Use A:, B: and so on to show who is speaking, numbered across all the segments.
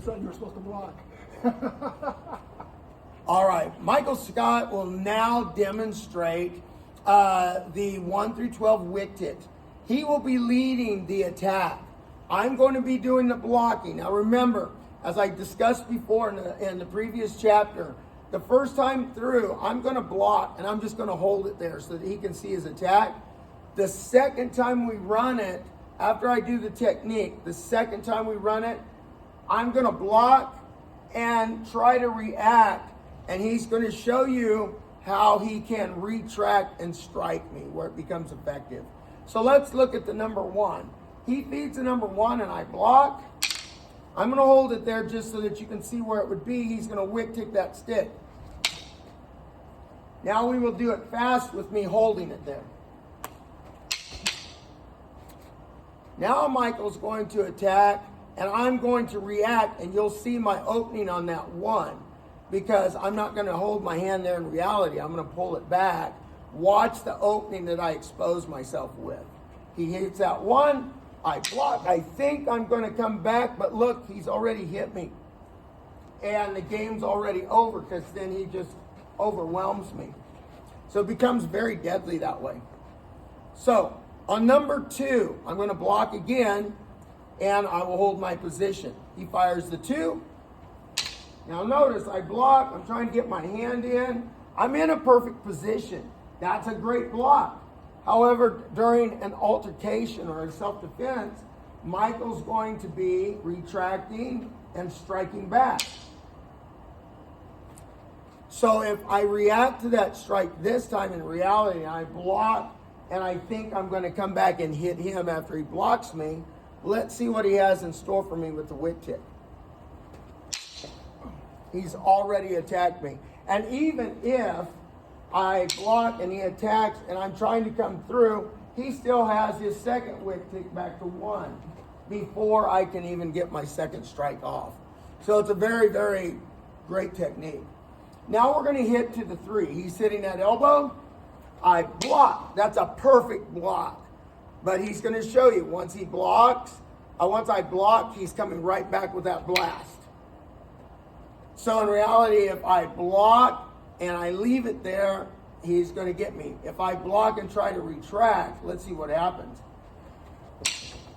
A: son you were supposed to block.
B: All right, Michael Scott will now demonstrate the 1 through 12 wick ticks. He will be leading the attack. I'm going to be doing the blocking. Now remember, as I discussed before in the previous chapter, the first time through, I'm going to block and I'm just going to hold it there so that he can see his attack. The second time we run it, after I do the technique, the second time we run it, I'm going to block and try to react, and he's going to show you how he can retract and strike me where it becomes effective. So let's look at the number 1. He feeds the number 1 and I block. I'm going to hold it there just so that you can see where it would be. He's going to wick tick that stick. Now we will do it fast with me holding it there. Now Michael's going to attack and I'm going to react, and you'll see my opening on that 1 because I'm not going to hold my hand there in reality. I'm going to pull it back. Watch the opening that I expose myself with. He hits that 1. I block. I think I'm going to come back, but look, he's already hit me. And the game's already over because then he just overwhelms me. So it becomes very deadly that way. So on number 2, I'm going to block again, and I will hold my position. He fires the 2. Now notice, I block. I'm trying to get my hand in. I'm in a perfect position. That's a great block. However, during an altercation or a self-defense, Michael's going to be retracting and striking back. So if I react to that strike this time in reality, I block, and I think I'm going to come back and hit him after he blocks me, let's see what he has in store for me with the wick tick. He's already attacked me. And even if I block and he attacks and I'm trying to come through, he still has his second wick tick back to 1 before I can even get my second strike off. So it's a very, very great technique. Now we're going to hit to the 3. He's sitting at elbow. I block. That's a perfect block. But he's going to show you once he blocks, once I block, he's coming right back with that blast. So in reality, if I block and I leave it there, he's going to get me. If I block and try to retract, let's see what happens.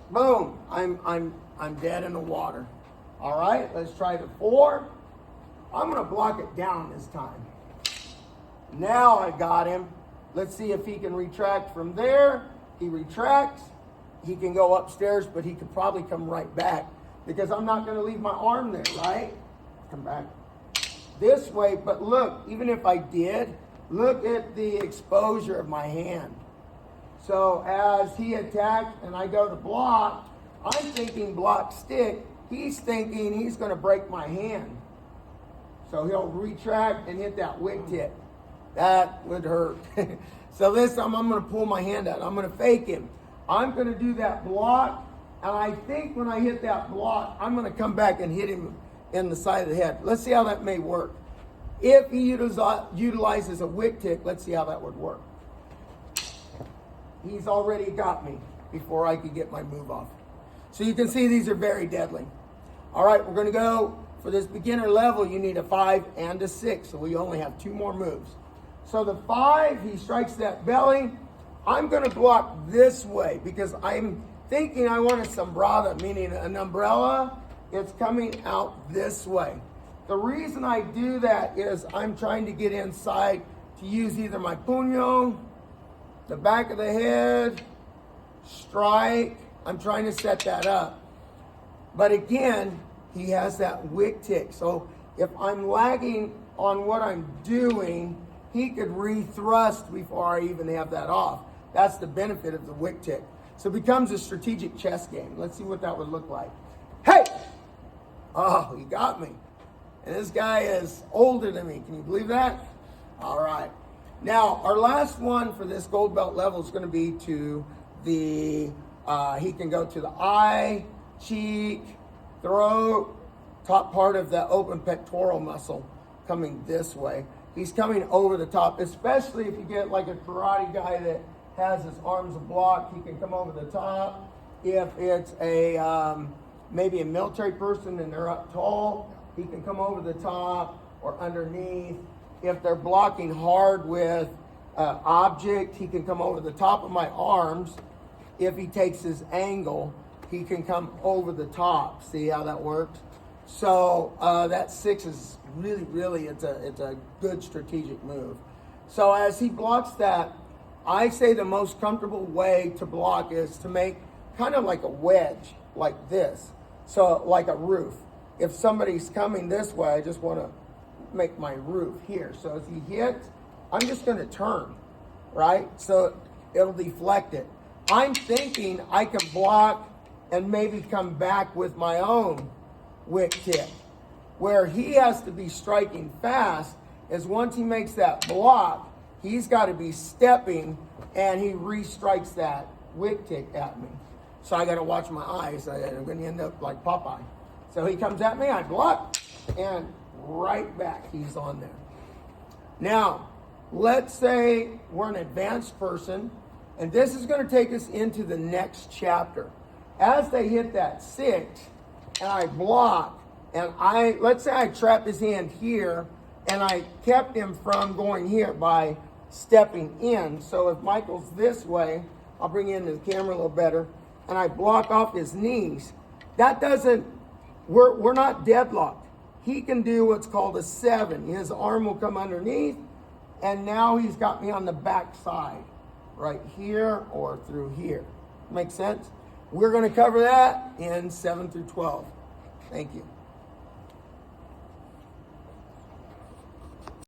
B: Boom! I'm dead in the water. All right, let's try the 4. I'm going to block it down this time. Now I got him. Let's see if he can retract from there. He retracts. He can go upstairs, but he could probably come right back because I'm not going to leave my arm there, right? Come back this way. But look, even if I did, look at the exposure of my hand. So as he attacks and I go to block, I'm thinking block stick. He's thinking he's going to break my hand. So he'll retract and hit that wick tip. That would hurt. So this time I'm going to pull my hand out. I'm going to fake him. I'm going to do that block. And I think when I hit that block, I'm going to come back and hit him in the side of the head. Let's see how that may work. If he utilizes a wick tick, let's see how that would work. He's already got me before I could get my move off. So you can see these are very deadly. All right, we're going to go. For this beginner level, you need a 5 and a 6, so we only have 2 more moves. So the 5, he strikes that belly. I'm going to block this way because I'm thinking I want a sombrada, meaning an umbrella. It's coming out this way. The reason I do that is I'm trying to get inside to use either my puño, the back of the head, strike. I'm trying to set that up. But again, he has that wick tick. So if I'm lagging on what I'm doing, he could re-thrust before I even have that off. That's the benefit of the wick tick. So it becomes a strategic chess game. Let's see what that would look like. Hey! Oh, he got me. And this guy is older than me. Can you believe that? All right. Now, our last one for this gold belt level is going to be to the, he can go to the eye, cheek, throat, top part of the open pectoral muscle coming this way. He's coming over the top, especially if you get like a karate guy that has his arms blocked, he can come over the top. If it's a maybe a military person and they're up tall, he can come over the top or underneath. If they're blocking hard with an object, he can come over the top of my arms. If he takes his angle, he can come over the top. See how that works? So that 6 is really, it's a good strategic move. So as he blocks that, I say the most comfortable way to block is to make kind of like a wedge, like this. So like a roof. If somebody's coming this way, I just want to make my roof here. So as he hits, I'm just going to turn, right? So it'll deflect it. I'm thinking I can block and maybe come back with my own wick kick. Where he has to be striking fast is once he makes that block, he's got to be stepping and he restrikes that wick kick at me. So I got to watch my eyes. I'm going to end up like Popeye. So he comes at me, I block, and right back, he's on there. Now, let's say we're an advanced person, and this is going to take us into the next chapter. As they hit that 6, and I block, and let's say I trapped his hand here, and I kept him from going here by stepping in. So if Michael's this way, I'll bring you into the camera a little better, and I block off his knees. That doesn't, we're not deadlocked. He can do what's called a 7. His arm will come underneath, and now he's got me on the back side, right here or through here. Make sense? We're going to cover that in 7 through 12. Thank you.